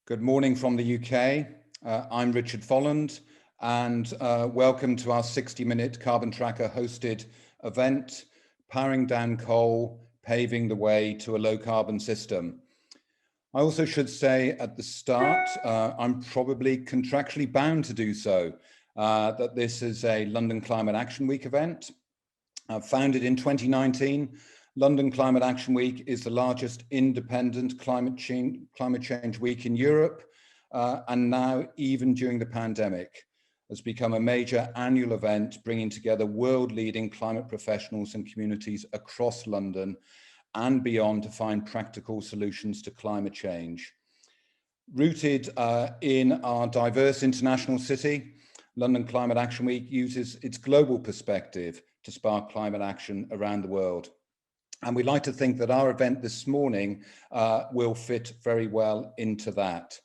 Good morning from the UK. I'm Richard Folland, and welcome to our 60-minute Carbon Tracker hosted event, Powering Down Coal, Paving the Way to a Low Carbon System. I also should say at the start, I'm probably contractually bound to do so, that this is a London Climate Action Week event. Founded in 2019, London Climate Action Week is the largest independent climate change week in Europe, and now, even during the pandemic, has become a major annual event bringing together world-leading climate professionals and communities across London and beyond to find practical solutions to climate change. Rooted in our diverse international city, London Climate Action Week uses its global perspective to spark climate action around the world. And we like to think that our event this morning will fit very well into that.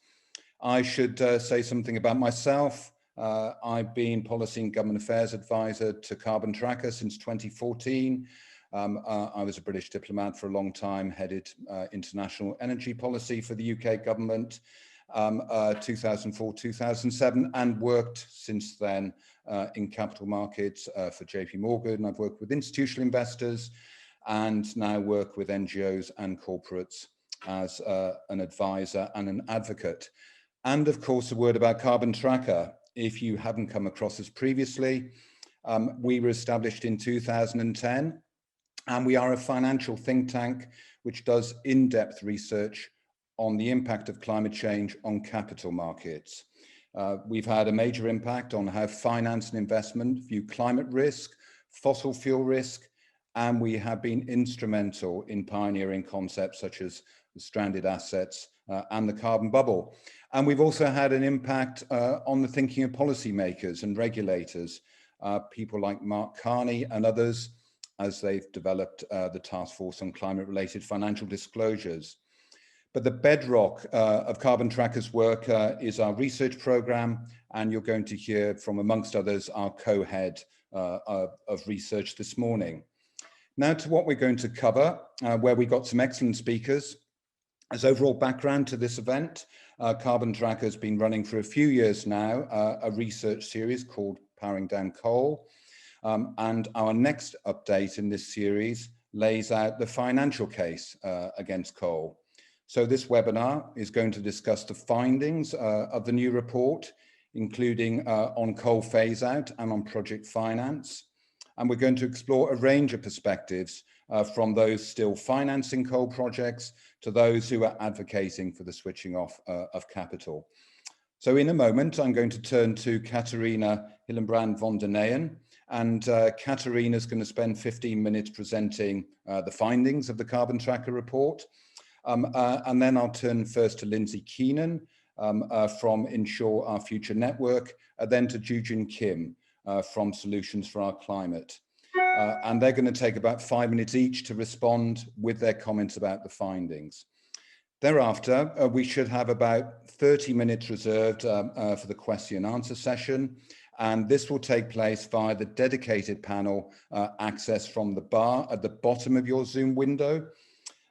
I should say something about myself. I've been Policy and Government Affairs Advisor to Carbon Tracker since 2014. I was a British diplomat for a long time, headed international energy policy for the UK government, 2004-2007, and worked since then in capital markets for JP Morgan. I've worked with institutional investors and now work with NGOs and corporates as an advisor and an advocate. And of course, a word about Carbon Tracker. If you haven't come across us previously, we were established in 2010, and we are a financial think tank which does in-depth research on the impact of climate change on capital markets. We've had a major impact on how finance and investment view climate risk, fossil fuel risk, and we have been instrumental in pioneering concepts such as the stranded assets and the carbon bubble. And we've also had an impact on the thinking of policymakers and regulators, people like Mark Carney and others, as they've developed the Task Force on Climate-Related Financial Disclosures. But the bedrock of Carbon Tracker's work is our research program, and you're going to hear from, amongst others, our co-head of research this morning. Now to what we're going to cover, where we got some excellent speakers. As overall background to this event, Carbon Tracker has been running for a few years now, a research series called Powering Down Coal. And our next update in this series lays out the financial case against coal. So this webinar is going to discuss the findings of the new report, including on coal phase out and on project finance. And we're going to explore a range of perspectives from those still financing coal projects to those who are advocating for the switching off of capital. So in a moment, I'm going to turn to Catharina Hillenbrand von der Neyen, and Catharina is going to spend 15 minutes presenting the findings of the Carbon Tracker report. And then I'll turn first to Lindsay Keenan from Insure, our future network, and then to Jujin Kim from Solutions for Our Climate. And they're going to take about 5 minutes each to respond with their comments about the findings. Thereafter, we should have about 30 minutes reserved for the question and answer session. And this will take place via the dedicated panel access from the bar at the bottom of your Zoom window.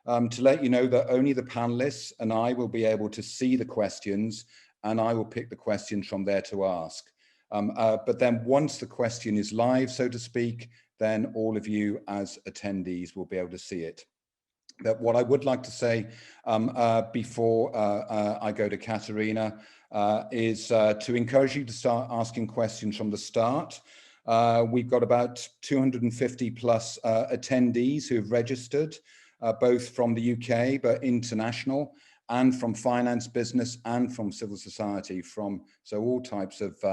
To let you know that only the panelists and I will be able to see the questions, and I will pick the questions from there to ask. But then once the question is live, so to speak, then all of you as attendees will be able to see it. But what I would like to say before I go to Catharina is to encourage you to start asking questions from the start. We've got about 250 plus attendees who have registered, both from the UK, but international, and from finance, business, and from civil society, so all types of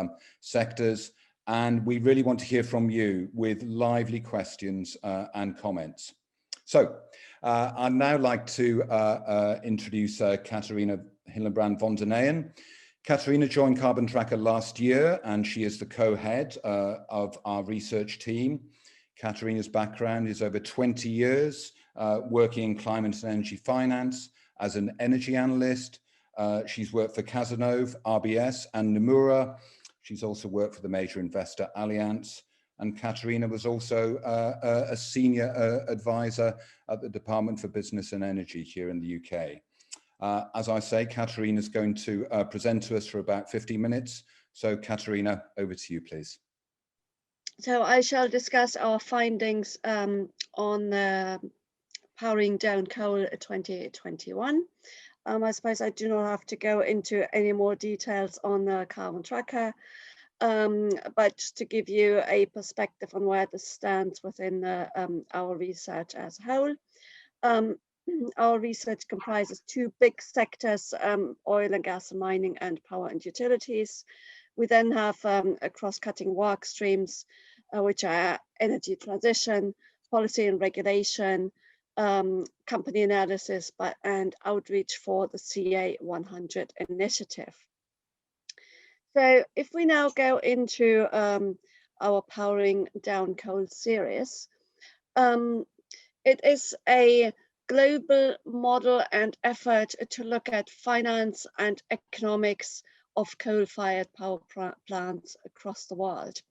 sectors. And we really want to hear from you with lively questions and comments. So I'd now like to introduce Catharina Hillenbrand von der Neyen. Catharina joined Carbon Tracker last year, and she is the co-head of our research team. Catharina's background is over 20 years working in climate and energy finance as an energy analyst. She's worked for Cazenove, RBS, and Nomura. She's also worked for the major investor Allianz. And Catharina was also a senior advisor at the Department for Business and Energy here in the UK. As I say, Catharina is going to present to us for about 50 minutes. So Catharina, over to you, please. So I shall discuss our findings on powering down coal 2021. I suppose I do not have to go into any more details on the carbon tracker, but just to give you a perspective on where this stands within our research as a whole. Our research comprises two big sectors, oil and gas and mining, and power and utilities. We then have cross-cutting work streams, which are energy transition, policy and regulation, company analysis, and outreach for the CA 100 initiative. So if we now go into our powering down coal series, it is a global model and effort to look at finance and economics of coal-fired power plants across the world.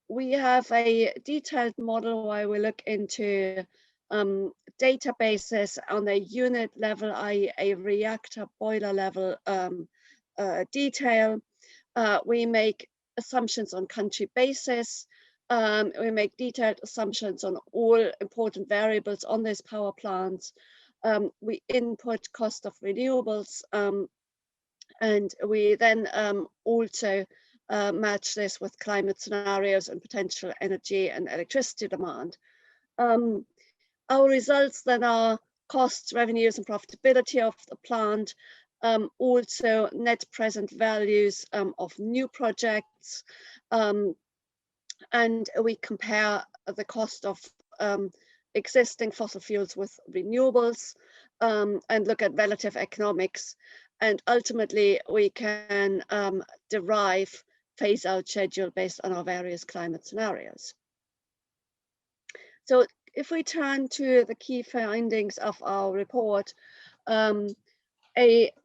We have a detailed model where we look into databases on a unit level, i.e. a reactor boiler level detail. We make assumptions on country basis. We make detailed assumptions on all important variables on these power plants. We input cost of renewables, and we then also match this with climate scenarios and potential energy and electricity demand. Our results then are costs, revenues, and profitability of the plant, also net present values of new projects, and we compare the cost of existing fossil fuels with renewables, and look at relative economics. And ultimately, we can derive phase-out schedule based on our various climate scenarios. So if we turn to the key findings of our report, a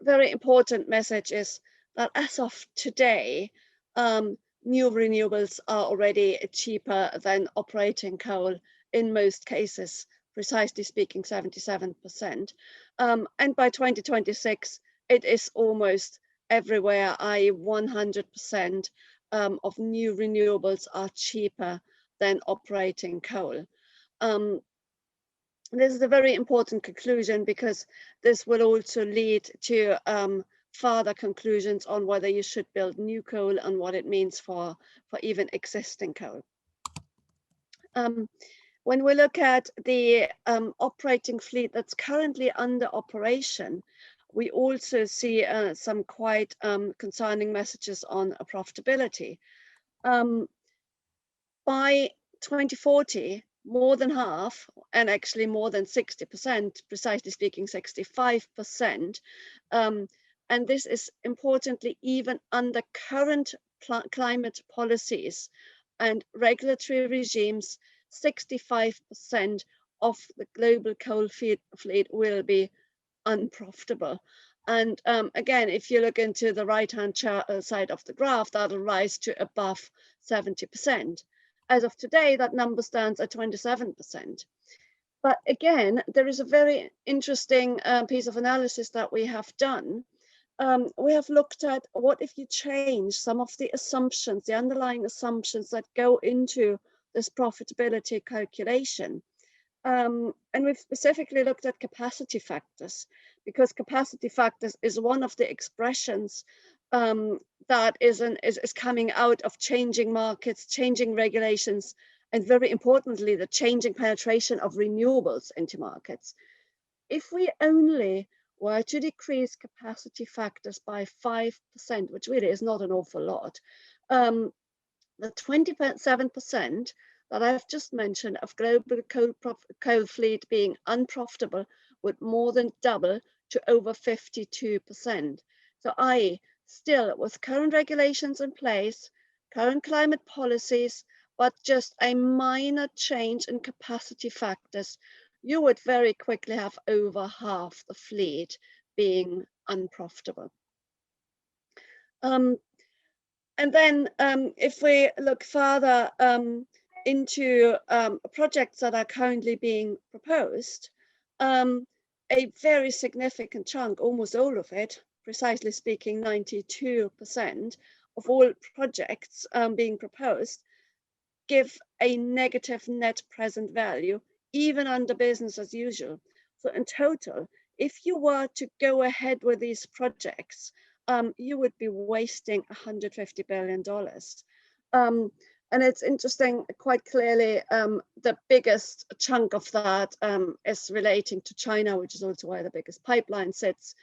very important message is that as of today, new renewables are already cheaper than operating coal in most cases, precisely speaking 77%. And by 2026, it is almost everywhere, i.e. 100% of new renewables are cheaper than operating coal. This is a very important conclusion because this will also lead to further conclusions on whether you should build new coal and what it means for even existing coal. When we look at the operating fleet that's currently under operation, we also see some quite concerning messages on profitability. By 2040, more than half, and actually more than 60%, precisely speaking 65%, and this is importantly even under current climate policies and regulatory regimes, 65% of the global coal fleet will be unprofitable. And again, if you look into the right-hand side of the graph, that'll rise to above 70%. As of today, that number stands at 27%. But again, there is a very interesting piece of analysis that we have done. We have looked at what if you change some of the assumptions, the underlying assumptions that go into this profitability calculation. And we've specifically looked at capacity factors, because capacity factors is one of the expressions that is coming out of changing markets, changing regulations, and very importantly, the changing penetration of renewables into markets. If we only were to decrease capacity factors by 5%, which really is not an awful lot, the 27% that I've just mentioned of global coal fleet being unprofitable would more than double to over 52%. So i.e. still with current regulations in place, current climate policies, but just a minor change in capacity factors, you would very quickly have over half the fleet being unprofitable. And then if we look further into projects that are currently being proposed, a very significant chunk, almost all of it, precisely speaking 92% of all projects being proposed, give a negative net present value, even under business as usual. So in total, if you were to go ahead with these projects, you would be wasting $150 billion. And it's interesting, quite clearly, the biggest chunk of that is relating to China, which is also where the biggest pipeline sits.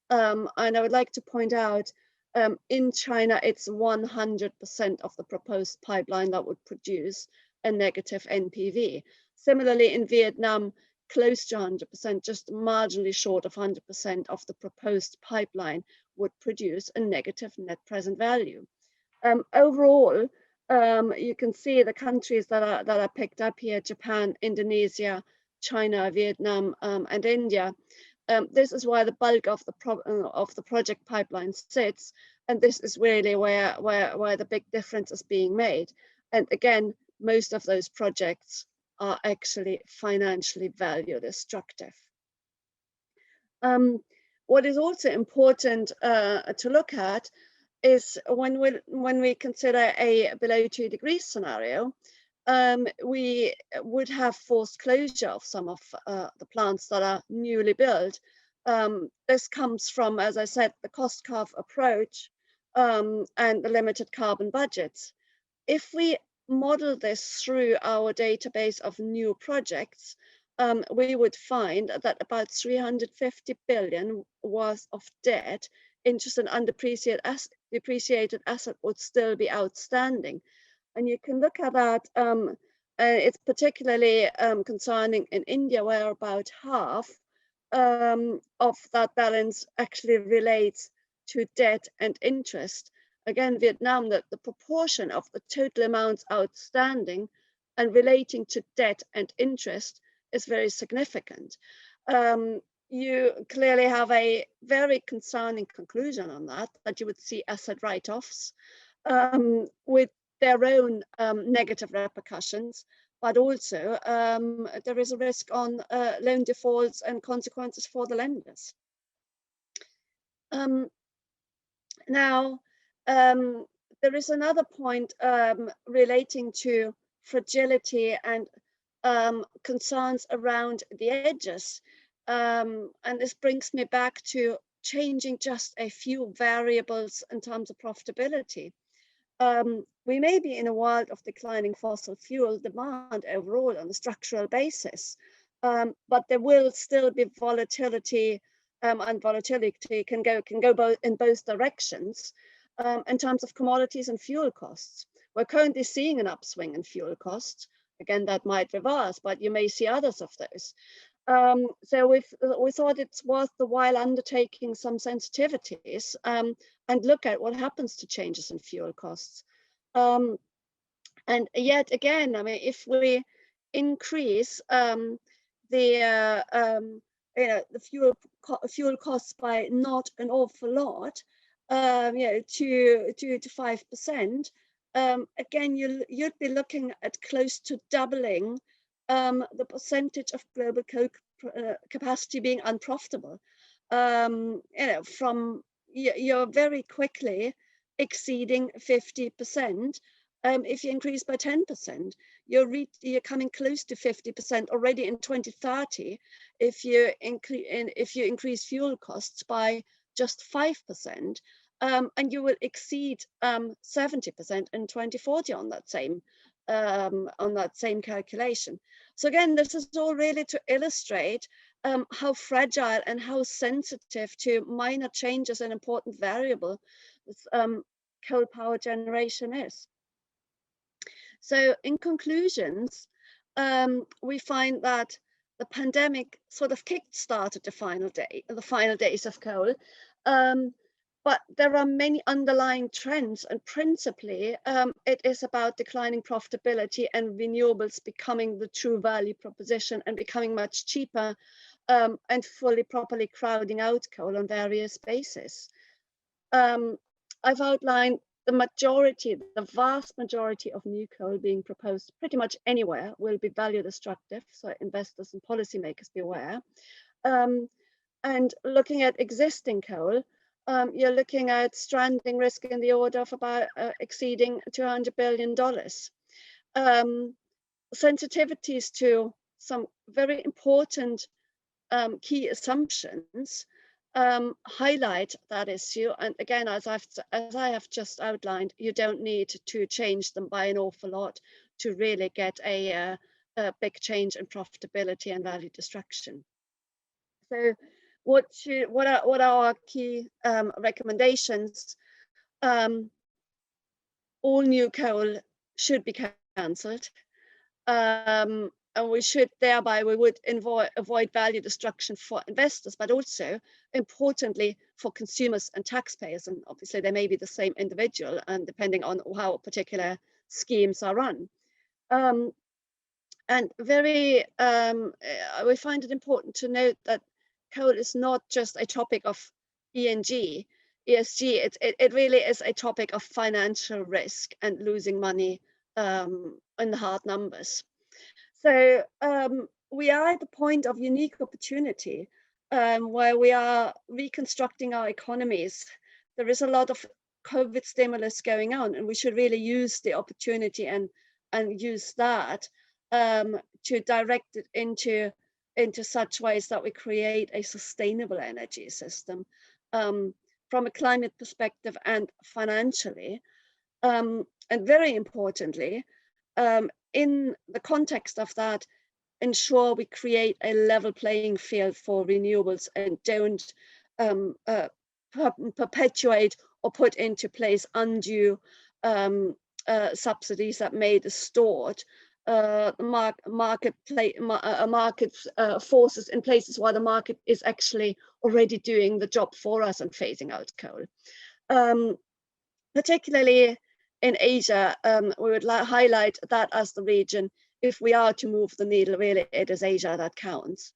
And I would like to point out, in China, it's 100% of the proposed pipeline that would produce a negative NPV. Similarly, in Vietnam, close to 100%, just marginally short of 100% of the proposed pipeline would produce a negative net present value. Overall, you can see the countries that are picked up here: Japan, Indonesia, China, Vietnam, and India. This is where the bulk of the project pipeline sits, and this is really where the big difference is being made. And again, most of those projects are actually financially value destructive. What is also important to look at is when we consider a below 2 degrees scenario, we would have forced closure of some of the plants that are newly built. This comes from, as I said, the cost curve approach and the limited carbon budgets. If we model this through our database of new projects, we would find that about 350 billion worth of debt, interest and undepreciated asset would still be outstanding. And you can look at that. It's particularly concerning in India, where about half of that balance actually relates to debt and interest. Again, Vietnam, that the proportion of the total amounts outstanding and relating to debt and interest is very significant. You clearly have a very concerning conclusion on that you would see asset write-offs with their own negative repercussions, but also there is a risk on loan defaults and consequences for the lenders. Now, there is another point relating to fragility and concerns around the edges. And this brings me back to changing just a few variables in terms of profitability. We may be in a world of declining fossil fuel demand overall on a structural basis, but there will still be volatility, and volatility can go both in both directions in terms of commodities and fuel costs. We're currently seeing an upswing in fuel costs. Again, that might reverse, but you may see others of those. So we thought it's worth the while undertaking some sensitivities and look at what happens to changes in fuel costs. And yet again, I mean, if we increase the fuel costs by not an awful lot, 2 to 5%, again, you'd be looking at close to doubling the percentage of global coke capacity being unprofitable. You're very quickly exceeding 50%. If you increase by 10%, you're coming close to 50% already in 2030. If you increase fuel costs by just 5%, and you will exceed 70% in 2040 on that same calculation. So again, this is all really to illustrate how fragile and how sensitive to minor changes an important variable this coal power generation is. So in conclusions, we find that the pandemic sort of kick-started the final days of coal. But there are many underlying trends, and principally it is about declining profitability and renewables becoming the true value proposition and becoming much cheaper and properly crowding out coal on various bases. I've outlined the vast majority of new coal being proposed pretty much anywhere will be value destructive, so investors and policymakers be aware. And looking at existing coal, you're looking at stranding risk in the order of about exceeding $200 billion. Sensitivities to some very important key assumptions highlight that issue. And again, as I have just outlined, you don't need to change them by an awful lot to really get a big change in profitability and value destruction. So what are our key recommendations? All new coal should be cancelled. And we should thereby, we would avoid value destruction for investors, but also importantly for consumers and taxpayers. And obviously they may be the same individual and depending on how particular schemes are run. And we find it important to note that coal is not just a topic of ESG, it really is a topic of financial risk and losing money in the hard numbers. So we are at the point of unique opportunity where we are reconstructing our economies. There is a lot of COVID stimulus going on, and we should really use the opportunity and use that to direct it into such ways that we create a sustainable energy system from a climate perspective and financially. And very importantly, in the context of that, ensure we create a level playing field for renewables and don't perpetuate or put into place undue subsidies that may distort market forces in places where the market is actually already doing the job for us and phasing out coal. Particularly in Asia, we would highlight that as the region. If we are to move the needle, really, it is Asia that counts.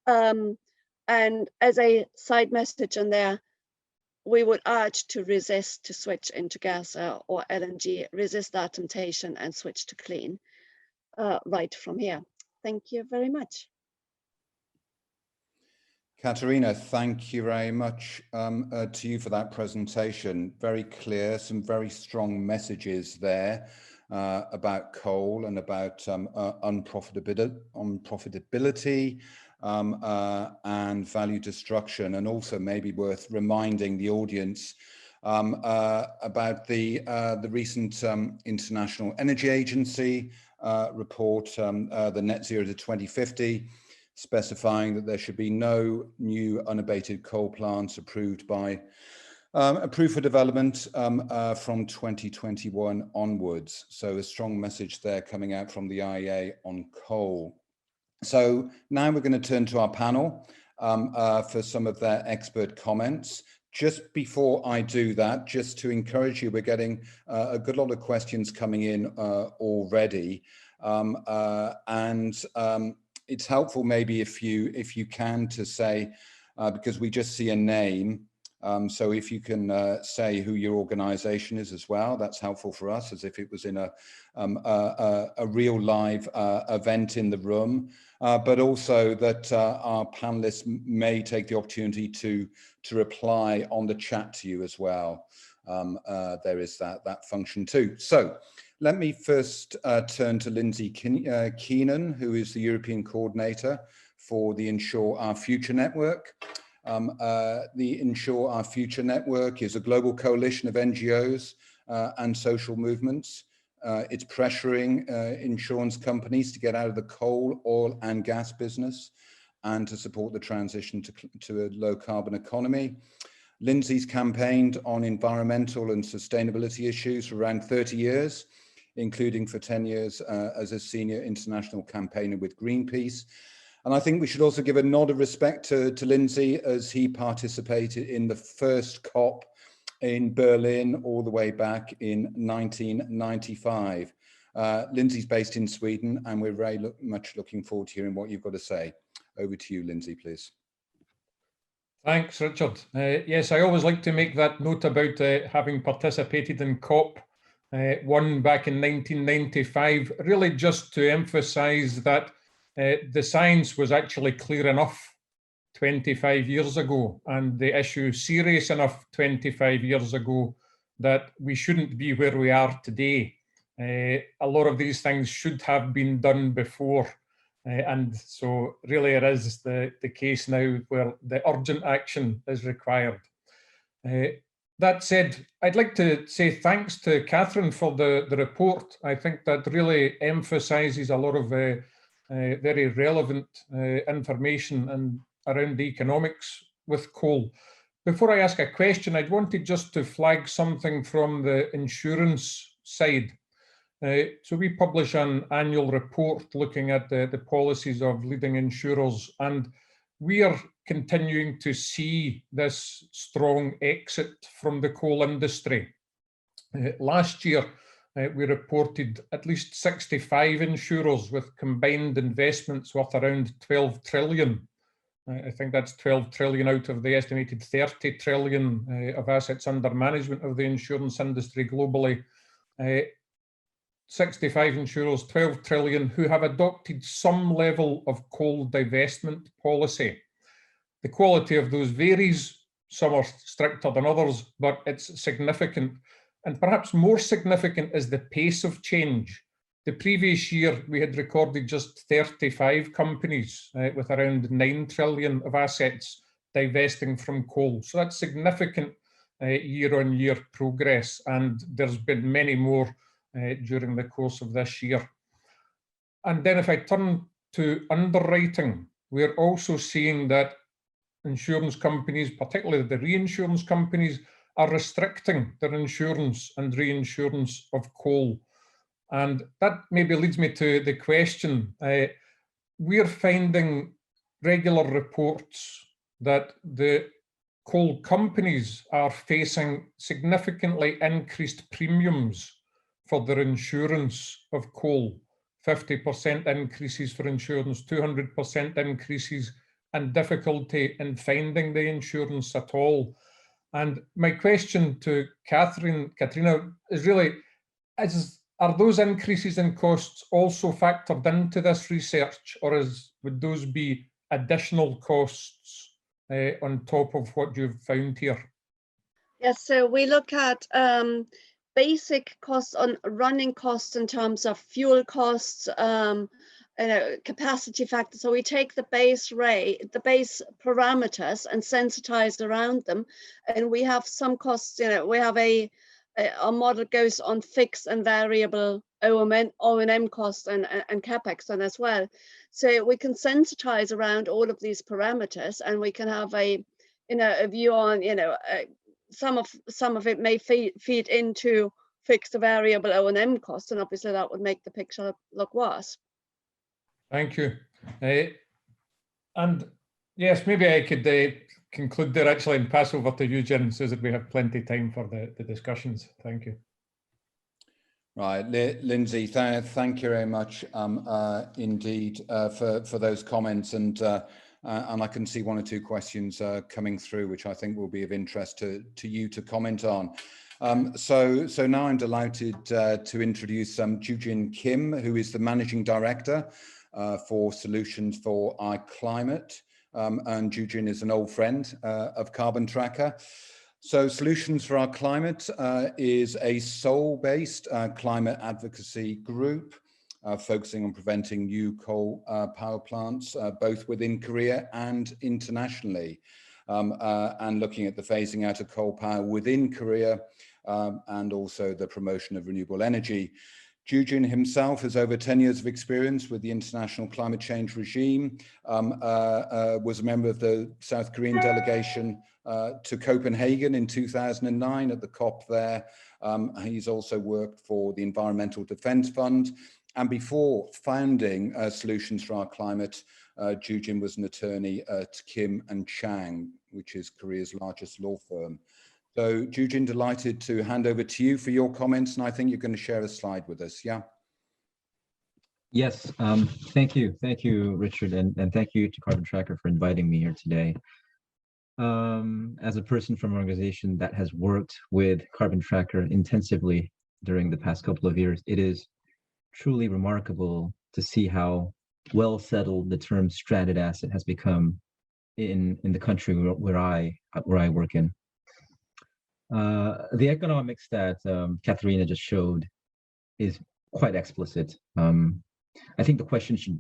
And as a side message in there, we would urge to resist to switch into gas or LNG, resist that temptation and switch to clean right from here. Thank you very much. Catharina, thank you very much to you for that presentation. Very clear, some very strong messages there about coal and about unprofitability and value destruction, and also maybe worth reminding the audience about the recent International Energy Agency report, the Net Zero to 2050, specifying that there should be no new unabated coal plants approved for development from 2021 onwards. So a strong message there coming out from the IEA on coal. So now we're going to turn to our panel for some of their expert comments. Just before I do that, just to encourage you, we're getting a good lot of questions coming in already. It's helpful maybe if you can to say, because we just see a name, so if you can say who your organization is as well, that's helpful for us, as if it was in a real live event in the room, but also that our panelists may take the opportunity to reply on the chat to you as well. There is that function too. So let me first turn to Lindsay Keenan, who is the European coordinator for the Insure Our Future network. The Insure Our Future network is a global coalition of NGOs and social movements. It's pressuring insurance companies to get out of the coal, oil and gas business and to support the transition to a low carbon economy. Lindsay's campaigned on environmental and sustainability issues for around 30 years, including for 10 years as a senior international campaigner with Greenpeace. And I think we should also give a nod of respect to Lindsay, as he participated in the first COP in Berlin all the way back in 1995. Lindsay's based in Sweden, and we're very much looking forward to hearing what you've got to say. Over to you, Lindsay, please. Thanks, Richard. Yes, I always like to make that note about having participated in COP one back in 1995, really just to emphasize that the science was actually clear enough 25 years ago, and the issue serious enough 25 years ago that we shouldn't be where we are today. A lot of these things should have been done before. And so really it is the case now where the urgent action is required. That said, I'd like to say thanks to Catherine for the report. I think that really emphasises a lot of very relevant information and around the economics with coal. Before I ask a question, I wanted just to flag something from the insurance side. So we publish an annual report looking at the policies of leading insurers, and we are continuing to see this strong exit from the coal industry. Last year, we reported at least 65 insurers with combined investments worth around 12 trillion. I think that's 12 trillion out of the estimated 30 trillion of assets under management of the insurance industry globally. 65 insurers, 12 trillion, who have adopted some level of coal divestment policy. The quality of those varies. Some are stricter than others, but it's significant. And perhaps more significant is the pace of change. The previous year, we had recorded just 35 companies with around 9 trillion of assets divesting from coal. So that's significant year-on-year progress. And there's been many more during the course of this year. And then if I turn to underwriting, we're also seeing that insurance companies, particularly the reinsurance companies, are restricting their insurance and reinsurance of coal. And that maybe leads me to the question. We're finding regular reports that the coal companies are facing significantly increased premiums for their insurance of coal. 50% increases for insurance, 200% increases, and difficulty in finding the insurance at all. And my question to Catharina, is really, are those increases in costs also factored into this research, or would those be additional costs on top of what you've found here? Yes, so we look at basic costs on running costs in terms of fuel costs, capacity factor. So we take the base rate, the base parameters, and sensitize around them. And we have some costs, we have our model goes on fixed and variable O&M costs and capex and as well. So we can sensitize around all of these parameters, and we can have a view on, some of it may feed into fixed variable O&M costs, and obviously that would make the picture look worse. Thank you. And yes, maybe I could conclude there actually and pass over to you, Jen, so that we have plenty of time for the discussions. Thank you. Right, Lindsay, thank you very much indeed for those comments, and I can see one or two questions coming through, which I think will be of interest to you to comment on. So now I'm delighted to introduce Joo-Jin Kim, who is the Managing Director for Solutions for iClimate. And Joo-Jin is an old friend of Carbon Tracker. So Solutions for iClimate is a Seoul-based climate advocacy group focusing on preventing new coal power plants, both within Korea and internationally, and looking at the phasing out of coal power within Korea and also the promotion of renewable energy. Joo-Jin himself has over 10 years of experience with the international climate change regime, was a member of the South Korean delegation to Copenhagen in 2009 at the COP there. He's also worked for the Environmental Defense Fund. And before founding Solutions for iClimate, Joo-Jin was an attorney at Kim & Chang, which is Korea's largest law firm. So Joo-Jin, delighted to hand over to you for your comments, and I think you're going to share a slide with us, yeah? Yes, thank you, Richard, and thank you to Carbon Tracker for inviting me here today. As a person from an organization that has worked with Carbon Tracker intensively during the past couple of years, it is truly remarkable to see how well settled the term stranded asset has become in the country where I work in. The economics that Catharina just showed is quite explicit. I think the question should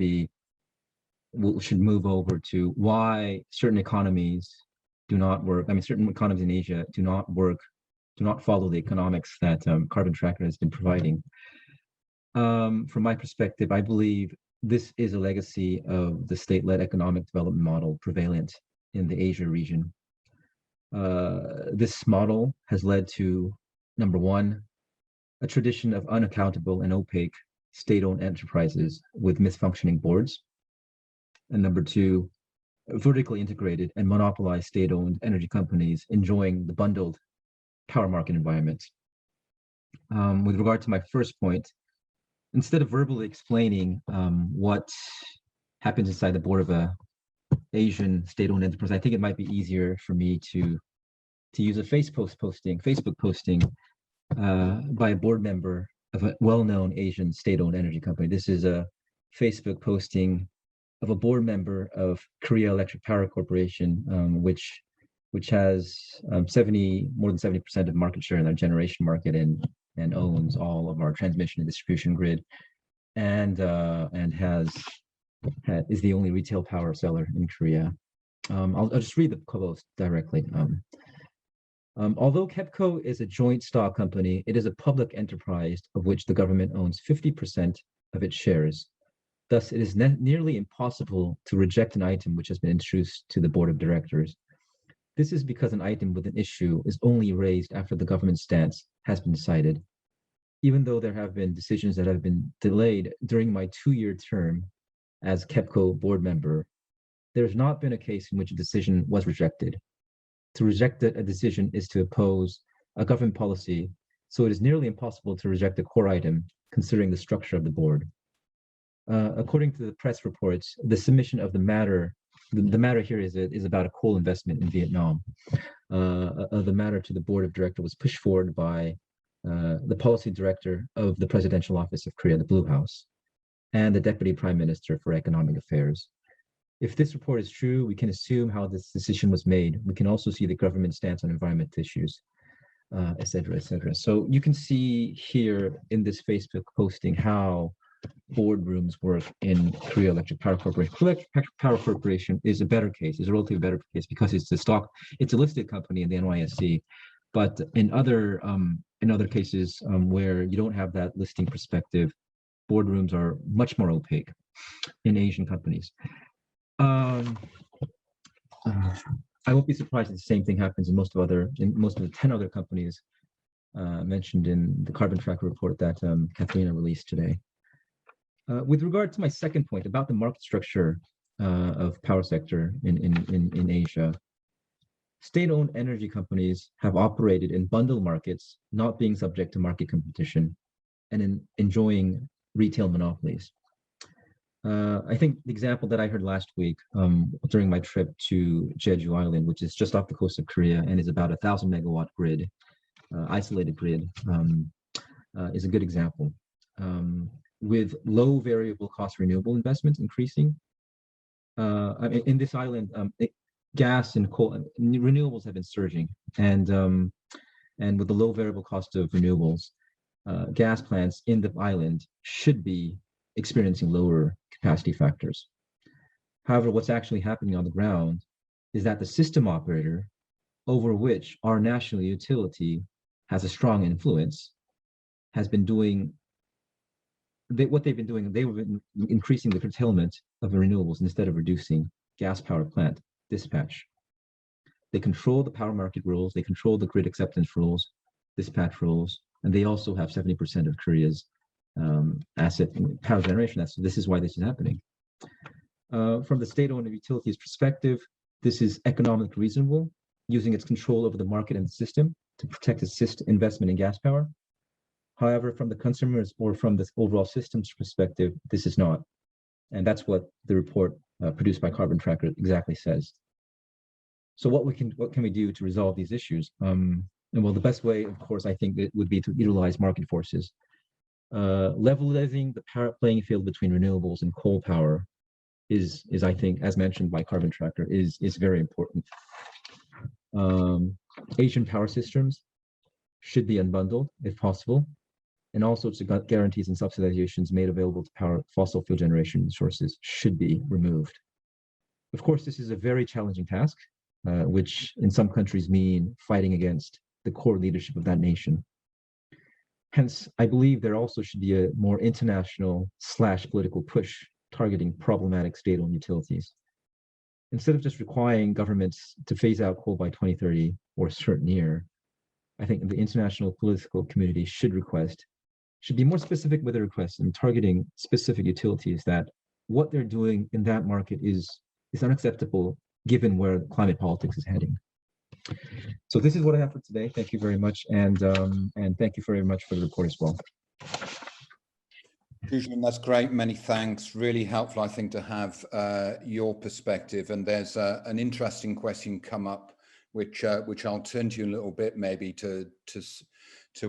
move over to why certain economies do not work. I mean, certain economies in Asia do not follow the economics that Carbon Tracker has been providing. From my perspective, I believe this is a legacy of the state-led economic development model prevalent in the Asia region. This model has led to, number one, a tradition of unaccountable and opaque state-owned enterprises with misfunctioning boards. And number two, vertically integrated and monopolized state-owned energy companies enjoying the bundled power market environment. With regard to my first point, instead of verbally explaining what happens inside the board of a Asian state-owned enterprise, I think it might be easier for me to use a Facebook posting by a board member of a well-known Asian state-owned energy company. This is a Facebook posting of a board member of Korea Electric Power Corporation, which has more than 70% of market share in our generation market and owns all of our transmission and distribution grid, and is the only retail power seller in Korea. I'll just read the post directly. Although KEPCO is a joint stock company, it is a public enterprise of which the government owns 50% of its shares. Thus, it is nearly impossible to reject an item which has been introduced to the board of directors. This is because an item with an issue is only raised after the government stance has been decided. Even though there have been decisions that have been delayed during my 2-year term as KEPCO board member, there has not been a case in which a decision was rejected. To reject a decision is to oppose a government policy, so it is nearly impossible to reject a core item considering the structure of the board. According to the press reports, the submission of the matter here is about a coal investment in Vietnam. The matter to the board of directors was pushed forward by the policy director of the presidential office of Korea, the Blue House, and the deputy prime minister for economic affairs. If this report is true, we can assume how this decision was made. We can also see the government stance on environmental issues, et cetera, et cetera. So you can see here in this Facebook posting how boardrooms work in Korea Electric Power Corporation. Korea Electric Power Corporation is a better case, is a relatively better case because it's a listed company in the NYSE. But in other cases where you don't have that listing perspective, boardrooms are much more opaque in Asian companies. I won't be surprised if the same thing happens in most of the 10 other companies mentioned in the Carbon Tracker report that Catharina released today. With regard to my second point about the market structure of power sector in Asia, state-owned energy companies have operated in bundle markets, not being subject to market competition, and enjoying retail monopolies. I think the example that I heard last week during my trip to Jeju Island, which is just off the coast of Korea and is about 1,000 megawatt grid, isolated grid, is a good example. With low variable cost renewable investments increasing, in this island, gas and coal renewables have been surging, and with the low variable cost of renewables, gas plants in the island should be experiencing lower capacity factors. However, what's actually happening on the ground is that the system operator, over which our national utility has a strong influence, has been doing what they've been doing. They've been increasing the curtailment of the renewables instead of reducing gas power plant dispatch. They control the power market rules, they control the grid acceptance rules, dispatch rules, and they also have 70% of Korea's asset power generation. This is why this is happening. From the state-owned utilities perspective, this is economically reasonable, using its control over the market and the system to protect its investment in gas power. However, from the consumers or from the overall systems perspective, this is not. And that's what the report produced by Carbon Tracker exactly says. So what can we do to resolve these issues? And well, the best way, of course, I think it would be to utilize market forces. Levelizing the playing field between renewables and coal power is I think, as mentioned by Carbon Tracker, is very important. Asian power systems should be unbundled if possible, and all sorts of guarantees and subsidizations made available to power fossil fuel generation sources should be removed. Of course, this is a very challenging task, which in some countries mean fighting against the core leadership of that nation. Hence, I believe there also should be a more international / political push targeting problematic state-owned utilities. Instead of just requiring governments to phase out coal by 2030 or a certain year, I think the international political community should be more specific with their requests and targeting specific utilities that what they're doing in that market is unacceptable given where climate politics is heading. So this is what I have for today. Thank you very much, and thank you very much for the report as well. Keenan, that's great. Many thanks. Really helpful, I think, to have your perspective. And there's an interesting question come up, which I'll turn to you in a little bit, maybe to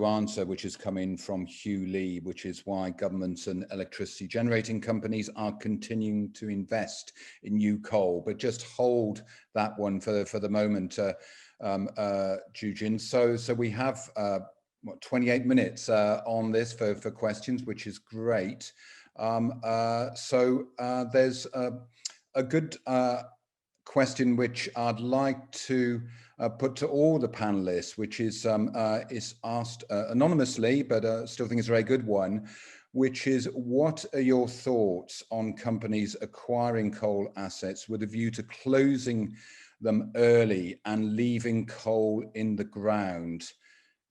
answer, which is coming from Hugh Lee, which is why governments and electricity generating companies are continuing to invest in new coal. But just hold that one for the moment, Jujin. So we have 28 minutes on this for questions, which is great. So there's a good question which I'd like to put to all the panelists, which is asked anonymously, but still think it's a very good one, which is, what are your thoughts on companies acquiring coal assets with a view to closing them early and leaving coal in the ground?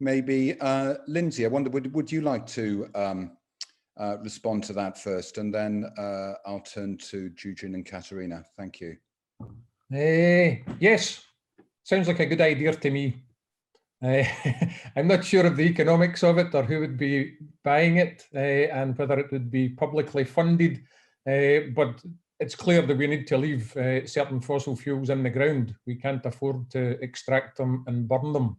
Maybe, Lindsay, I wonder, would you like to respond to that first? And then I'll turn to Jujin and Catharina. Thank you. Yes, sounds like a good idea to me. I'm not sure of the economics of it or who would be buying it and whether it would be publicly funded, but it's clear that we need to leave certain fossil fuels in the ground. We can't afford to extract them and burn them.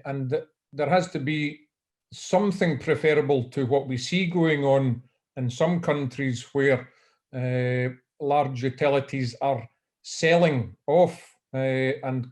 And there has to be something preferable to what we see going on in some countries where large utilities are selling off and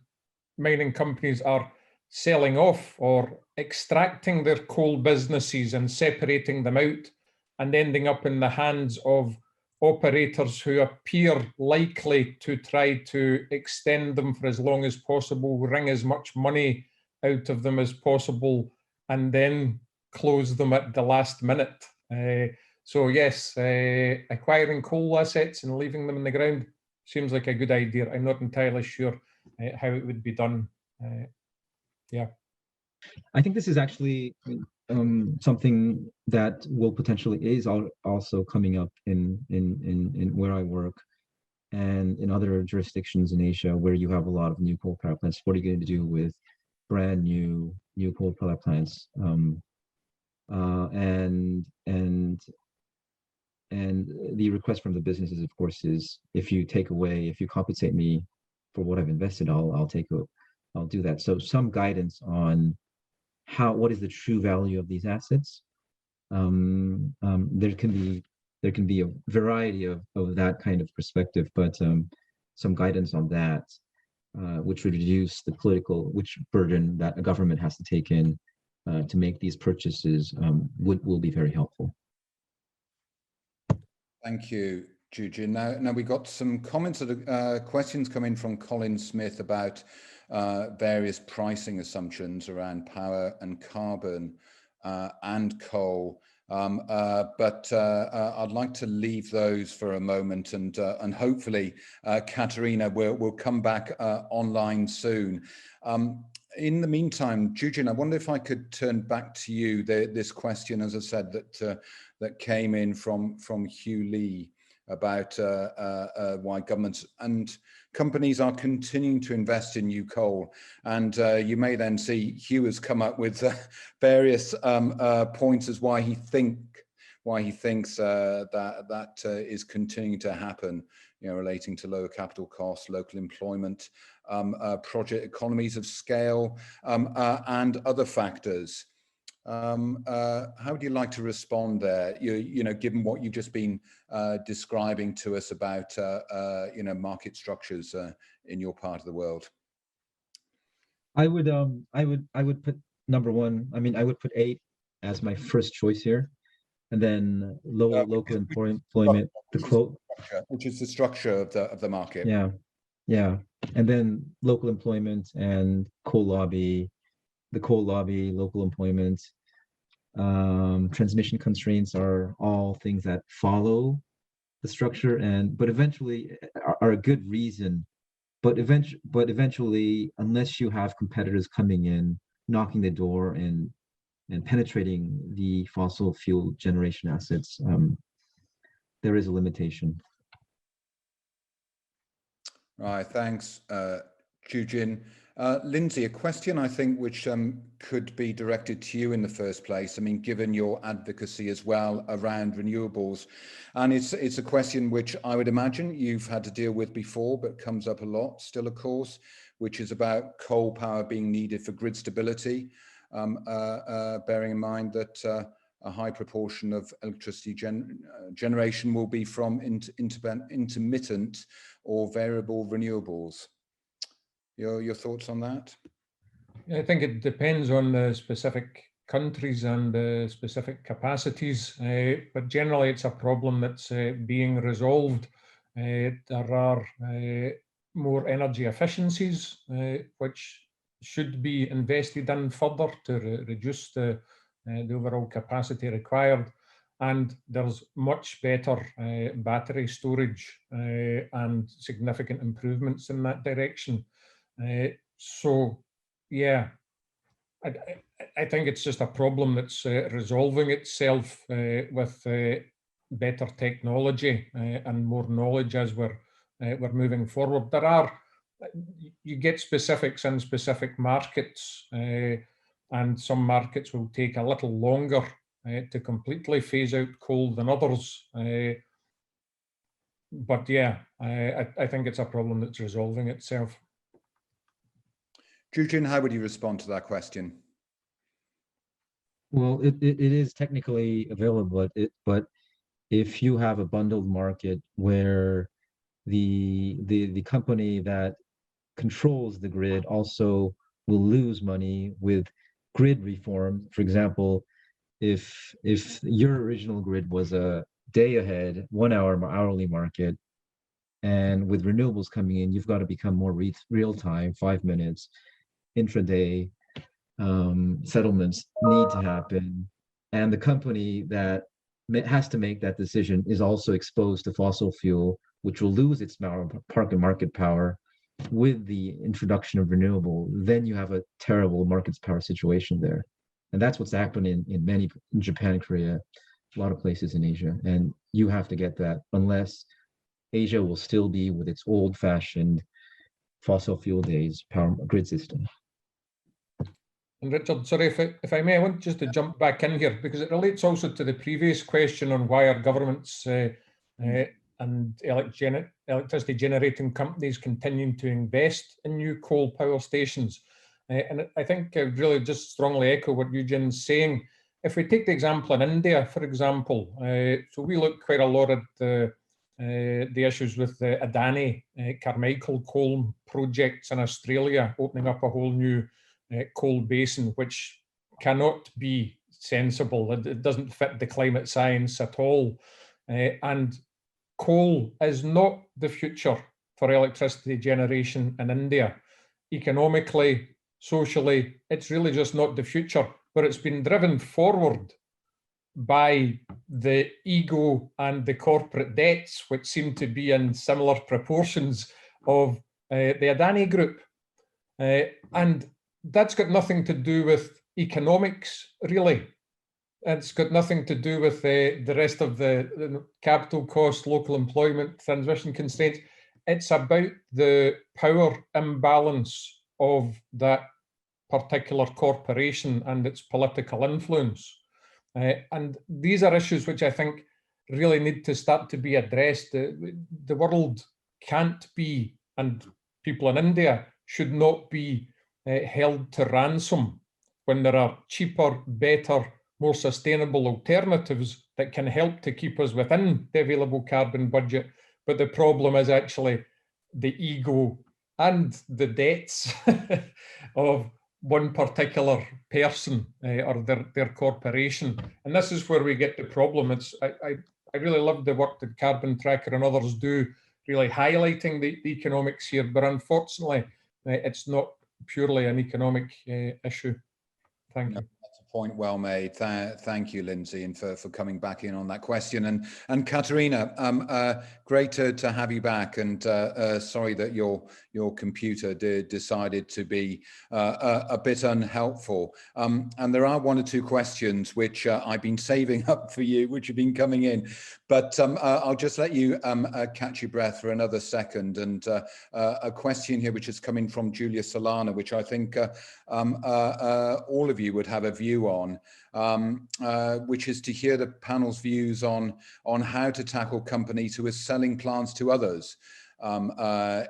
mining companies are selling off or extracting their coal businesses and separating them out and ending up in the hands of operators who appear likely to try to extend them for as long as possible, wring as much money out of them as possible, and then close them at the last minute. So yes, acquiring coal assets and leaving them in the ground seems like a good idea. I'm not entirely sure how it would be done. Yeah. I think this is actually something that will potentially is also coming up in where I work and in other jurisdictions in Asia where you have a lot of new coal power plants. What are you going to do with brand new coal power plants? And the request from the businesses, of course, is if you compensate me for what I've invested, I'll do that. So some guidance on what is the true value of these assets. There can be a variety of that kind of perspective, but some guidance on that, which would reduce the political burden that a government has to take in to make these purchases, will be very helpful. Thank you, Jujin. Now we got some comments, questions coming from Colin Smith about various pricing assumptions around power and carbon and coal. But I'd like to leave those for a moment, and hopefully Catharina will come back online soon. In the meantime, Jujin, I wonder if I could turn back to you. This question, as I said, that came in from Hugh Lee about why governments and companies are continuing to invest in new coal. And you may then see Hugh has come up with various points as why he thinks that is continuing to happen, relating to lower capital costs, local employment, project economies of scale, and other factors. How would you like to respond there? You know, given what you've just been describing to us about you know, market structures in your part of the world? I would put number one. I mean, I would put 8 as my first choice here, and then local employment. Which is the structure of the market. Yeah, yeah, and then local employment and coal lobby, local employment, transmission constraints are all things that follow the structure, but eventually are a good reason. But eventually, unless you have competitors coming in, knocking the door and penetrating the fossil fuel generation assets, there is a limitation. Right, thanks, Jujin. Lindsay, a question I think which could be directed to you in the first place. I mean, given your advocacy as well around renewables, and it's a question which I would imagine you've had to deal with before, but comes up a lot still, of course, which is about coal power being needed for grid stability, bearing in mind that a high proportion of electricity generation will be from intermittent or variable renewables. Your thoughts on that? I think it depends on the specific countries and the specific capacities, but generally it's a problem that's being resolved. There are more energy efficiencies which should be invested in further to reduce the overall capacity required, and there's much better battery storage and significant improvements in that direction. So yeah, I think it's just a problem that's resolving itself with better technology and more knowledge as we're moving forward. You get specifics in specific markets, and some markets will take a little longer to completely phase out coal than others. But yeah, I think it's a problem that's resolving itself. Jujin, how would you respond to that question? Well, it is technically available, but if you have a bundled market where the company that controls the grid also will lose money with grid reform. For example, if your original grid was a day ahead, 1 hour hourly market, and with renewables coming in, you've got to become more real time, 5 minutes, intraday settlements need to happen, and the company that has to make that decision is also exposed to fossil fuel, which will lose its market power with the introduction of renewable. Then you have a terrible markets power situation there, and that's what's happening in Japan, Korea, a lot of places in Asia. And you have to get that, unless Asia will still be with its old-fashioned fossil fuel days power grid system. And Richard, sorry, if I may, I want just to jump back in here, because it relates also to the previous question on why are governments and electricity generating companies continuing to invest in new coal power stations. And I think I really just strongly echo what Eugene's saying. If we take the example in India, for example, so we look quite a lot at the issues with the Adani Carmichael coal projects in Australia, opening up a whole new coal basin, which cannot be sensible. It doesn't fit the climate science at all. And coal is not the future for electricity generation in India. Economically, socially, it's really just not the future, but it's been driven forward by the ego and the corporate debts, which seem to be in similar proportions of the Adani group. And that's got nothing to do with economics, really. It's got nothing to do with the rest of the capital cost, local employment, transmission constraints. It's about the power imbalance of that particular corporation and its political influence. And these are issues which I think really need to start to be addressed. The world can't be, and people in India should not be held to ransom when there are cheaper, better, more sustainable alternatives that can help to keep us within the available carbon budget. But the problem is actually the ego and the debts of one particular person or their corporation. And this is where we get the problem. I really love the work that Carbon Tracker and others do, really highlighting the economics here, but unfortunately, it's not purely an economic issue. Thank you. That's a point well made. Thank you, Lindsay, and for coming back in on that question. And Catharina, great to have you back. And sorry that your computer decided to be a bit unhelpful. And there are one or two questions which I've been saving up for you, which have been coming in. But I'll just let you catch your breath for another second. And a question here which is coming from Julia Solana, which I think all of you would have a view on, which is to hear the panel's views on how to tackle companies who are selling plants to others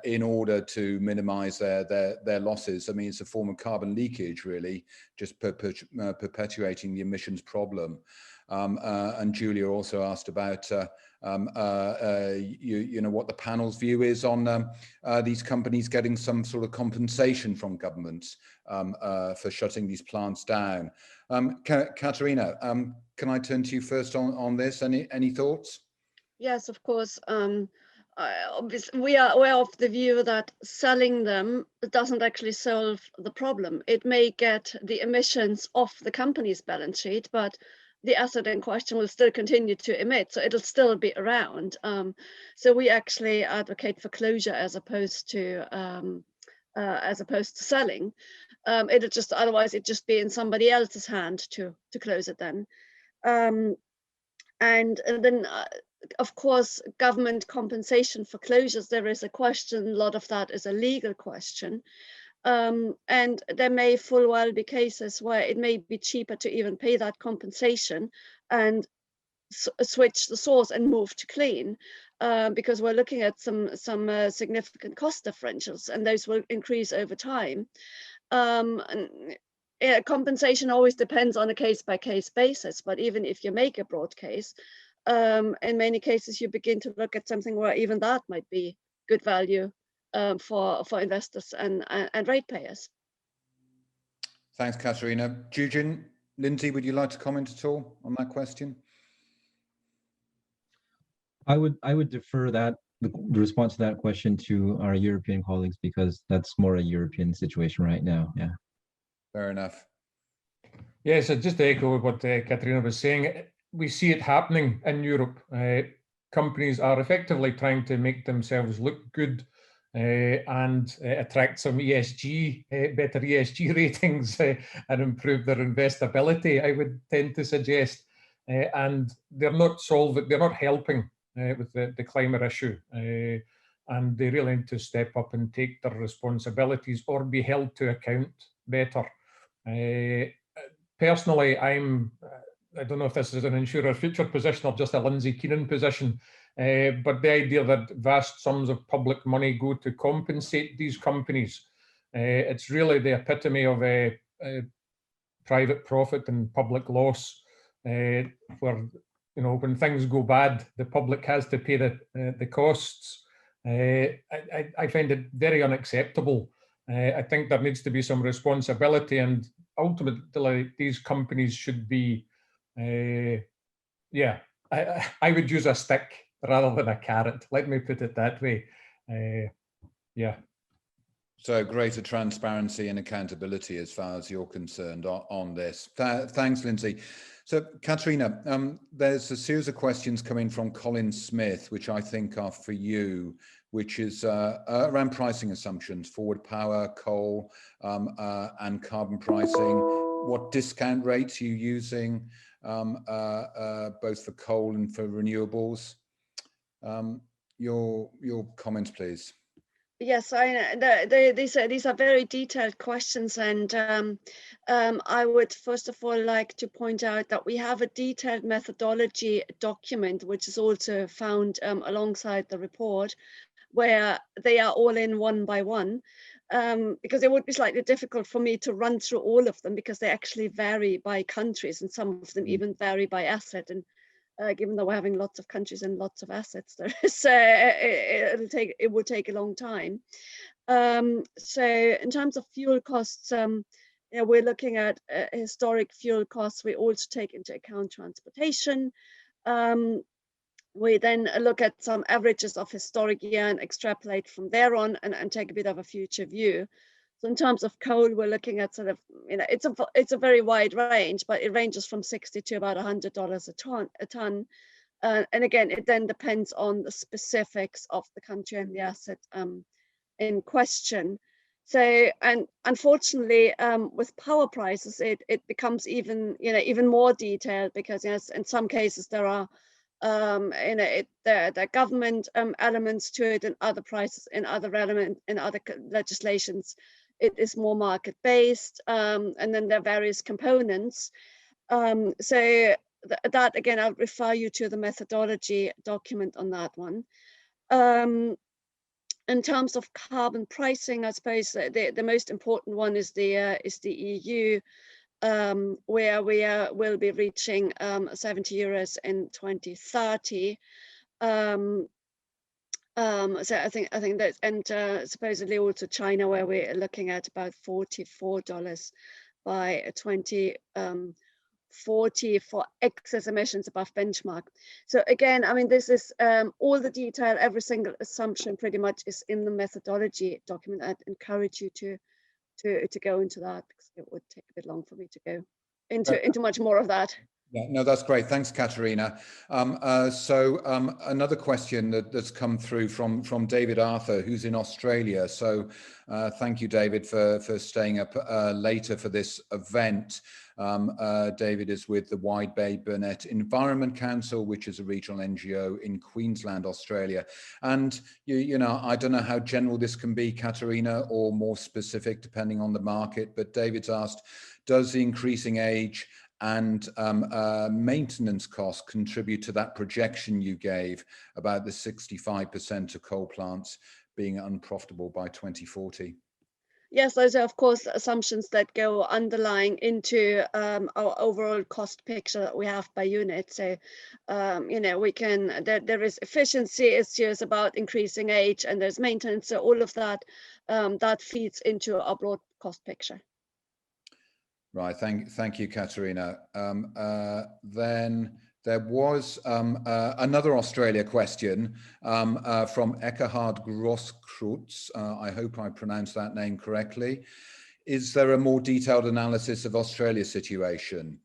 in order to minimize their losses. I mean, it's a form of carbon leakage, really, just perpetuating the emissions problem. And Julia also asked about you know, what the panel's view is on these companies getting some sort of compensation from governments for shutting these plants down. Catharina, can I turn to you first on this? Any thoughts? Yes, of course. Obviously, we are of the view that selling them doesn't actually solve the problem. It may get the emissions off the company's balance sheet, but the asset in question will still continue to emit, so it'll still be around. So we actually advocate for closure as opposed to selling. It'll just, otherwise it'd just be in somebody else's hand to close it then. And then, of course, government compensation for closures, there is a question, a lot of that is a legal question. And there may full well be cases where it may be cheaper to even pay that compensation and switch the source and move to clean, because we're looking at some significant cost differentials, and those will increase over time. Compensation always depends on a case-by-case basis, but even if you make a broad case, in many cases you begin to look at something where even that might be good value for investors and ratepayers. Thanks, Catharina. Jujin, Lindsay, would you like to comment at all on that question? I would defer the response to that question to our European colleagues, because that's more a European situation right now. Yeah. Fair enough. Yes, just to echo what Catharina was saying, we see it happening in Europe. Companies are effectively trying to make themselves look good and attract some ESG, better ESG ratings and improve their investability, I would tend to suggest. And they're not helping with the climate issue. And they really need to step up and take their responsibilities or be held to account better. Personally, I don't know if this is an Insure future position or just a Lindsay Keenan position, but the idea that vast sums of public money go to compensate these companies, it's really the epitome of a private profit and public loss, where, you know, when things go bad, the public has to pay the costs. I find it very unacceptable. I think there needs to be some responsibility, and ultimately these companies should be, yeah, I would use a stick rather than a carrot. Let me put it that way. Yeah. So greater transparency and accountability as far as you're concerned on this. Thanks, Lindsay. So Catharina, there's a series of questions coming from Colin Smith, which I think are for you, which is around pricing assumptions, forward power, coal, and carbon pricing. What discount rates are you using, both for coal and for renewables? Your comments, please. Yes, I know these are very detailed questions, and I would first of all like to point out that we have a detailed methodology document, which is also found alongside the report, where they are all in one by one, because it would be slightly difficult for me to run through all of them because they actually vary by countries, and some of them even vary by asset. And given that we're having lots of countries and lots of assets, there is it would take a long time. So in terms of fuel costs, we're looking at historic fuel costs. We also take into account transportation. We then look at some averages of historic year and extrapolate from there on, and take a bit of a future view. So in terms of coal, we're looking at sort of, it's a very wide range, but it ranges from 60 to about $100 a ton. And again, it then depends on the specifics of the country and the asset in question. So, and unfortunately, with power prices, it becomes even more detailed, because in some cases there are there are government elements to it, and other prices in other legislations it is more market based, and then there are various components. So that again, I'll refer you to the methodology document on that one. In terms of carbon pricing, I suppose the most important one is the EU, where we will be reaching 70 euros in 2030. So I think that, and supposedly also China, where we're looking at about $44 by 2040 for excess emissions above benchmark. So again, I mean, this is all the detail, every single assumption pretty much is in the methodology document. I'd encourage you to go into that, because it would take a bit long for me to go into much more of that. Yeah, no, that's great. Thanks, Catharina. Another question that's come through from David Arthur, who's in Australia. So thank you, David, for staying up later for this event. David is with the Wide Bay Burnett Environment Council, which is a regional NGO in Queensland, Australia. And, I don't know how general this can be, Catharina, or more specific depending on the market, but David's asked, does the increasing age and maintenance costs contribute to that projection you gave about the 65% of coal plants being unprofitable by 2040? Yes, those are of course assumptions that go underlying into our overall cost picture that we have by unit. So, we can, there is efficiency issues about increasing age, and there's maintenance. So all of that, that feeds into our broad cost picture. Right, thank you, Catharina. Then there was another Australia question from Eckhard Grosskreutz. I hope I pronounced that name correctly. Is there a more detailed analysis of Australia's situation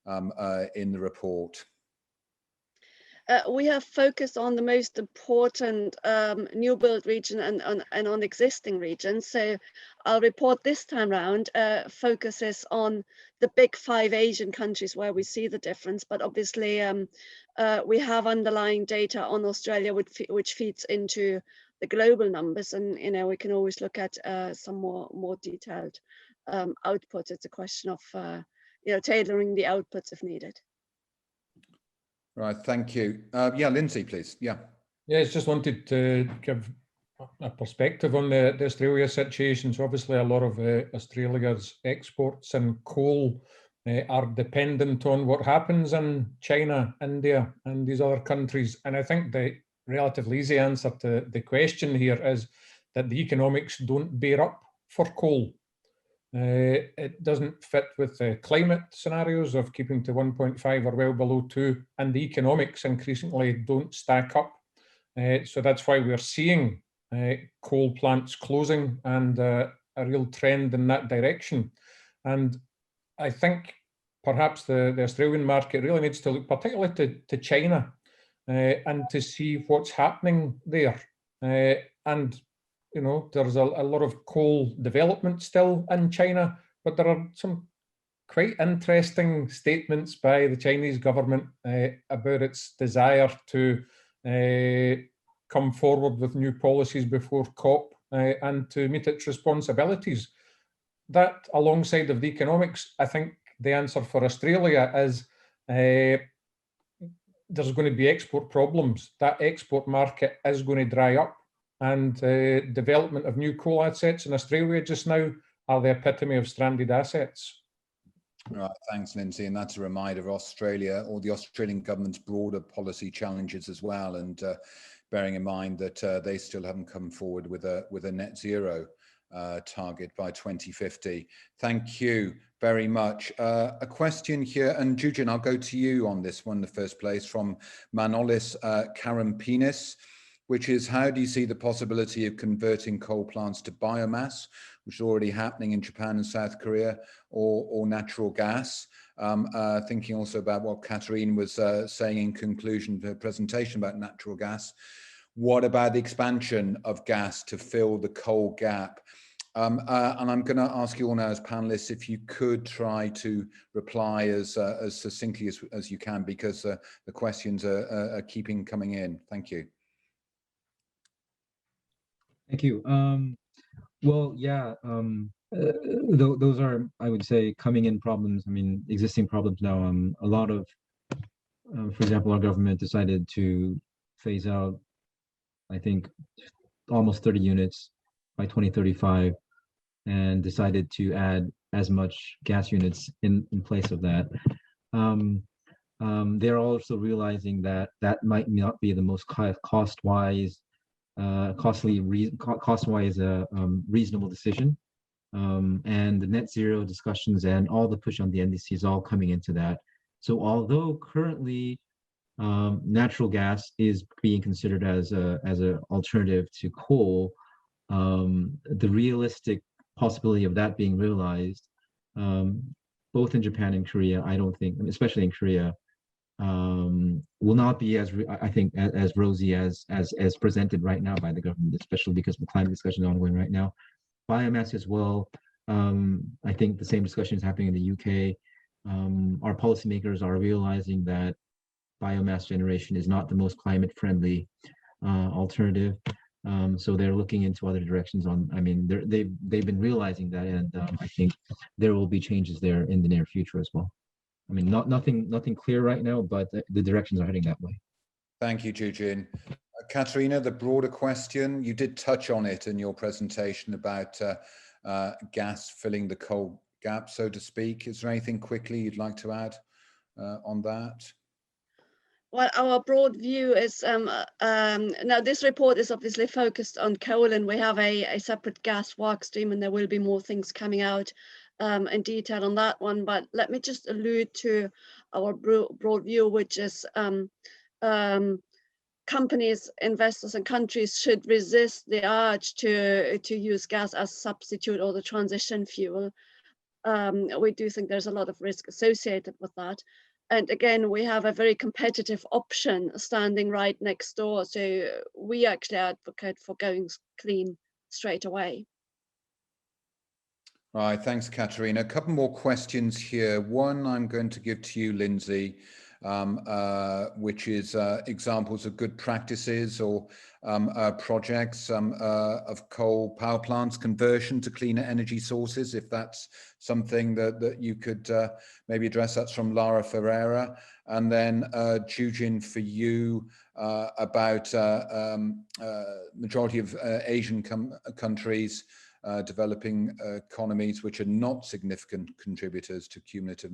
in the report? We have focused on the most important new build region and on existing regions. So our report this time around focuses on the big 5 Asian countries where we see the difference. But obviously we have underlying data on Australia which feeds into the global numbers. And, we can always look at some more detailed outputs. It's a question of, tailoring the outputs if needed. Right, thank you. Yeah, Lindsay, please. Yeah. Yes, just wanted to give a perspective on the Australia situation. So obviously a lot of Australia's exports and coal are dependent on what happens in China, India, and these other countries. And I think the relatively easy answer to the question here is that the economics don't bear up for coal. It doesn't fit with the climate scenarios of keeping to 1.5 or well below 2, and the economics increasingly don't stack up. So that's why we're seeing coal plants closing and a real trend in that direction. And I think perhaps the Australian market really needs to look particularly to China and to see what's happening there. And there's a lot of coal development still in China, but there are some quite interesting statements by the Chinese government about its desire to come forward with new policies before COP and to meet its responsibilities. That, alongside of the economics, I think the answer for Australia is there's going to be export problems. That export market is going to dry up. and development of new coal assets in Australia just now are the epitome of stranded assets. Right, thanks, Lindsay. And that's a reminder of Australia, or the Australian government's broader policy challenges as well. And bearing in mind that they still haven't come forward with a net zero target by 2050. Thank you very much. A question here, and Jujin, I'll go to you on this one in the first place, from Manolis Karampinis, which is, how do you see the possibility of converting coal plants to biomass, which is already happening in Japan and South Korea, or natural gas? Thinking also about what Catharina was saying in conclusion of her presentation about natural gas. What about the expansion of gas to fill the coal gap? And I'm going to ask you all now as panelists if you could try to reply as succinctly as you can, because the questions are keeping coming in. Thank you. Thank you. Well, yeah, those are, I would say, coming in problems. I mean, existing problems now. A lot of, for example, our government decided to phase out, I think, almost 30 units by 2035, and decided to add as much gas units in place of that. They're also realizing that that might not be the most cost-wise reasonable decision. And the net zero discussions and all the push on the NDC is all coming into that. So although currently natural gas is being considered as an alternative to coal, the realistic possibility of that being realized, both in Japan and Korea, I don't think, especially in Korea, will not be as rosy as presented right now by the government, especially because the climate discussion is ongoing right now. Biomass as well. I think the same discussion is happening in the UK. Our policymakers are realizing that biomass generation is not the most climate friendly alternative. So they're looking into other directions they've been realizing that, and I think there will be changes there in the near future as well. I mean, nothing clear right now, but the directions are heading that way. Thank you, Jujin. Catharina, the broader question, you did touch on it in your presentation about gas filling the coal gap, so to speak. Is there anything quickly you'd like to add on that? Well, our broad view is, now this report is obviously focused on coal, and we have a separate gas work stream, and there will be more things coming out in detail on that one. But let me just allude to our broad view, which is companies, investors, and countries should resist the urge to use gas as substitute or the transition fuel. We do think there's a lot of risk associated with that. And again, we have a very competitive option standing right next door. So we actually advocate for going clean straight away. All right, thanks, Catharina. A couple more questions here. One I'm going to give to you, Lindsay, which is examples of good practices or projects of coal power plants conversion to cleaner energy sources, if that's something that you could maybe address. That's from Lara Ferreira. And then Jujin, for you, about majority of Asian countries, developing economies which are not significant contributors to cumulative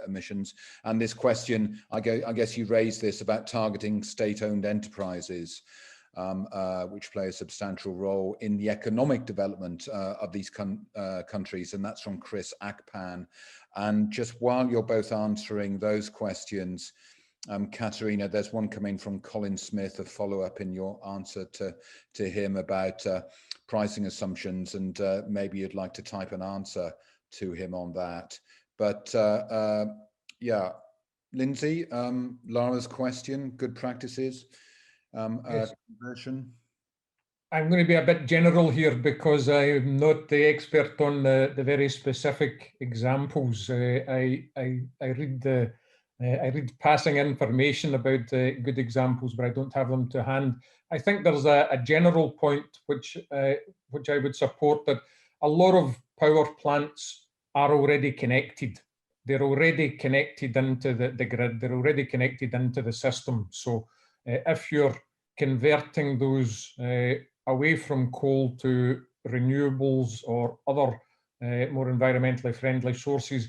emissions. And this question, I guess you raised this about targeting state-owned enterprises, which play a substantial role in the economic development of these countries. And that's from Chris Akpan. And just while you're both answering those questions, Catharina, there's one coming from Colin Smith, a follow-up in your answer to him about pricing assumptions, and maybe you'd like to type an answer to him on that. But yeah, Lindsay, Lara's question, good practices, yes. conversion. I'm going to be a bit general here because I'm not the expert on the very specific examples. I read passing information about good examples, but I don't have them to hand. I think there's a general point which I would support, that a lot of power plants are already connected. They're already connected into the grid. They're already connected into the system. So if you're converting those away from coal to renewables or other more environmentally friendly sources,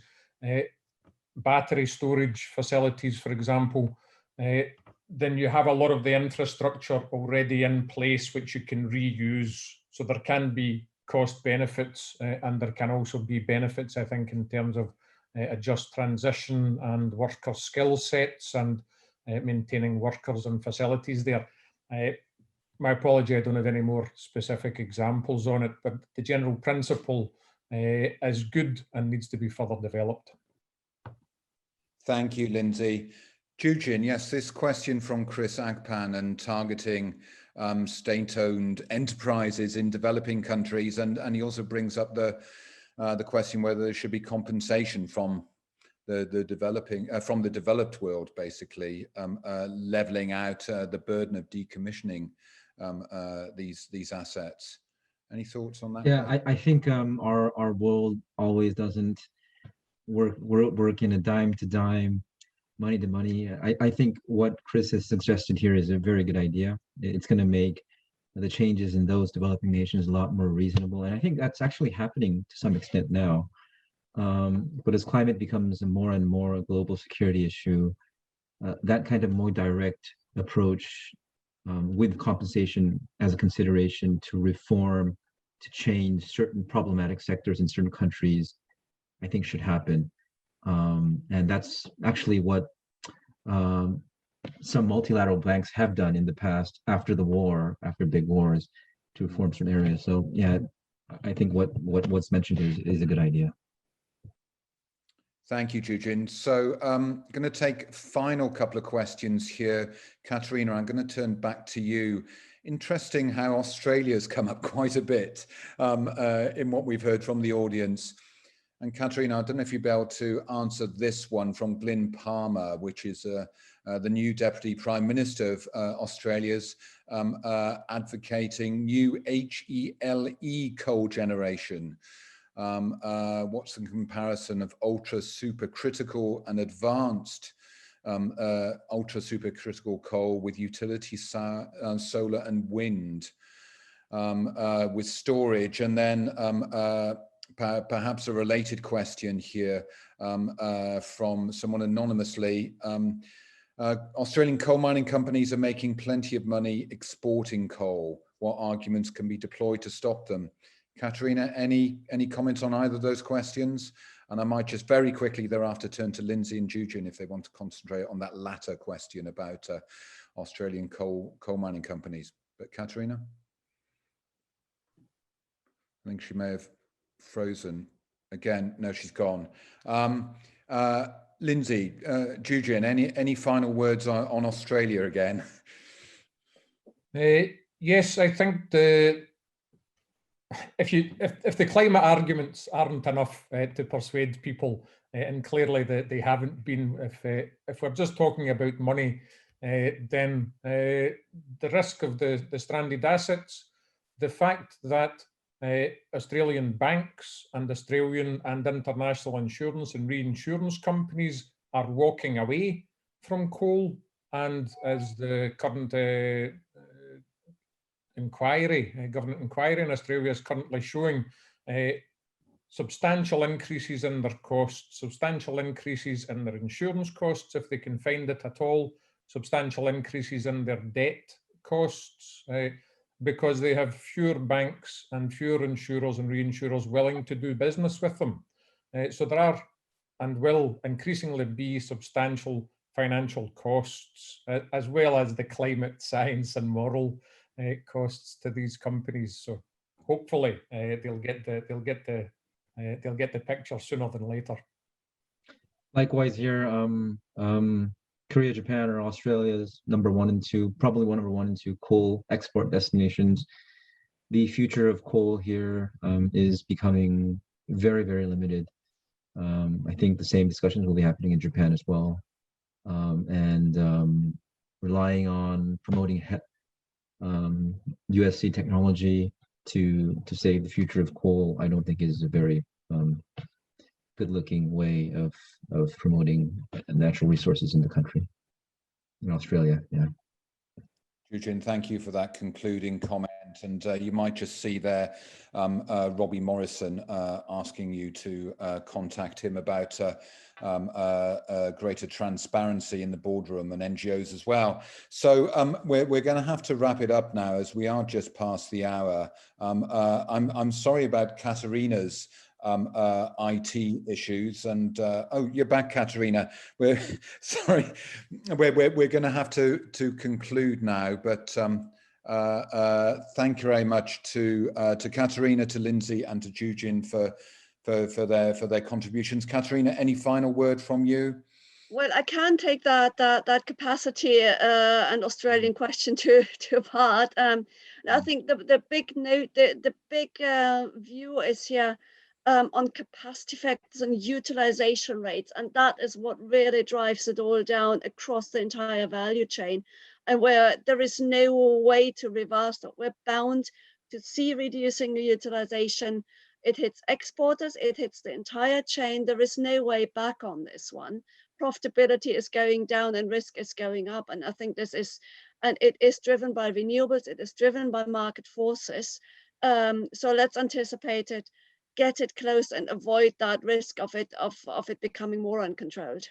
battery storage facilities, for example, then you have a lot of the infrastructure already in place which you can reuse. So there can be cost benefits, and there can also be benefits, I think, in terms of a just transition and worker skill sets and maintaining workers and facilities there. My apology, I don't have any more specific examples on it, but the general principle is good and needs to be further developed. Thank you, Lindsay. Jujin, yes, this question from Chris Agpan and targeting state-owned enterprises in developing countries, and he also brings up the question whether there should be compensation from the developed world, basically leveling out the burden of decommissioning these assets. Any thoughts on that? Yeah, I think our world always doesn't work in a dime to dime, money to money. I think what Chris has suggested here is a very good idea. It's going to make the changes in those developing nations a lot more reasonable, and I think that's actually happening to some extent now. But as climate becomes a more and more global security issue, that kind of more direct approach with compensation as a consideration to reform, to change certain problematic sectors in certain countries, I think should happen. And that's actually what some multilateral banks have done in the past after the war, after big wars, to reform certain areas. So yeah, I think what's mentioned is a good idea. Thank you, Jujin. So I'm going to take final couple of questions here. Catharina, I'm going to turn back to you. Interesting how Australia's come up quite a bit in what we've heard from the audience. And Catharina, I don't know if you'd be able to answer this one from Glyn Palmer, which is the new Deputy Prime Minister of Australia's advocating new HELE coal generation. What's the comparison of ultra supercritical and advanced ultra supercritical coal with utility solar and wind with storage? And then perhaps a related question here from someone anonymously. Australian coal mining companies are making plenty of money exporting coal. What arguments can be deployed to stop them? Catharina, any comments on either of those questions? And I might just very quickly thereafter turn to Lindsay and Jujin if they want to concentrate on that latter question about Australian coal mining companies. But Catharina? I think she may have frozen again. No, she's gone. Lindsay, Jujin, any final words on Australia again? Yes, I think if the climate arguments aren't enough to persuade people, and clearly they haven't been, if we're just talking about money, then the risk of the stranded assets, the fact that Australian banks and Australian and international insurance and reinsurance companies are walking away from coal, and as the current government inquiry in Australia is currently showing, substantial increases in their costs, substantial increases in their insurance costs if they can find it at all, substantial increases in their debt costs, because they have fewer banks and fewer insurers and reinsurers willing to do business with them. So there are and will increasingly be substantial financial costs, as well as the climate science and moral costs to these companies. So hopefully they'll get the picture sooner than later. Likewise here, Korea, Japan, or Australia's number 1 and 2, probably number 1 and 2 coal export destinations. The future of coal here is becoming very, very limited. I think the same discussions will be happening in Japan as well. And relying on promoting USC technology to save the future of coal, I don't think is a very good-looking way of promoting natural resources in the country, in Australia. Yeah. Jujin, thank you for that concluding comment. comment, and you might just see there Robbie Morrison asking you to contact him about greater transparency in the boardroom and NGOs as well. So we're going to have to wrap it up now, as we are just past the hour. I'm sorry about Catharina's IT issues, and oh, you're back, Catharina. We're sorry, we're going to have to conclude now, but thank you very much to Catharina, to Lindsay, and to Jujin for their contributions. Catharina, any final word from you? Well, I can take that capacity and Australian question to heart. I think the big note, the big view is here on capacity factors and utilization rates, and that is what really drives it all down across the entire value chain, and where there is no way to reverse that. We're bound to see reducing the utilization. It hits exporters, it hits the entire chain. There is no way back on this one. Profitability is going down and risk is going up. And I think this is, and it is driven by renewables, it is driven by market forces. So let's anticipate it, get it close, and avoid that risk of it becoming more uncontrolled.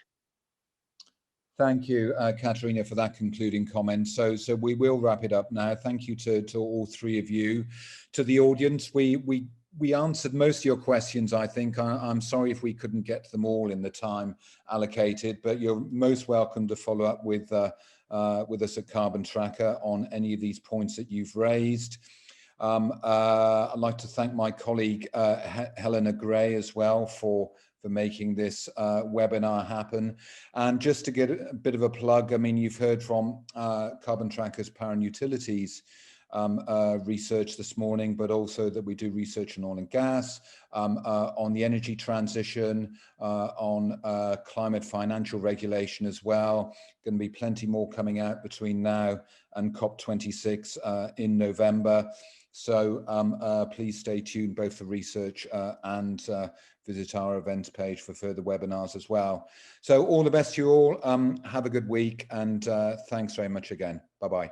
Thank you, Catharina, for that concluding comment. So we will wrap it up now. Thank you to all three of you. To the audience, we answered most of your questions, I think. I'm sorry if we couldn't get to them all in the time allocated, but you're most welcome to follow up with us at Carbon Tracker on any of these points that you've raised. I'd like to thank my colleague, Helena Gray, as well for making this webinar happen. And just to get a bit of a plug, I mean, you've heard from Carbon Tracker's Power and Utilities research this morning, but also that we do research on oil and gas, on the energy transition, on climate financial regulation as well. Going to be plenty more coming out between now and COP26 in November. So please stay tuned both for research and visit our events page for further webinars as well. So all the best to you all. Have a good week, and thanks very much again. Bye-bye.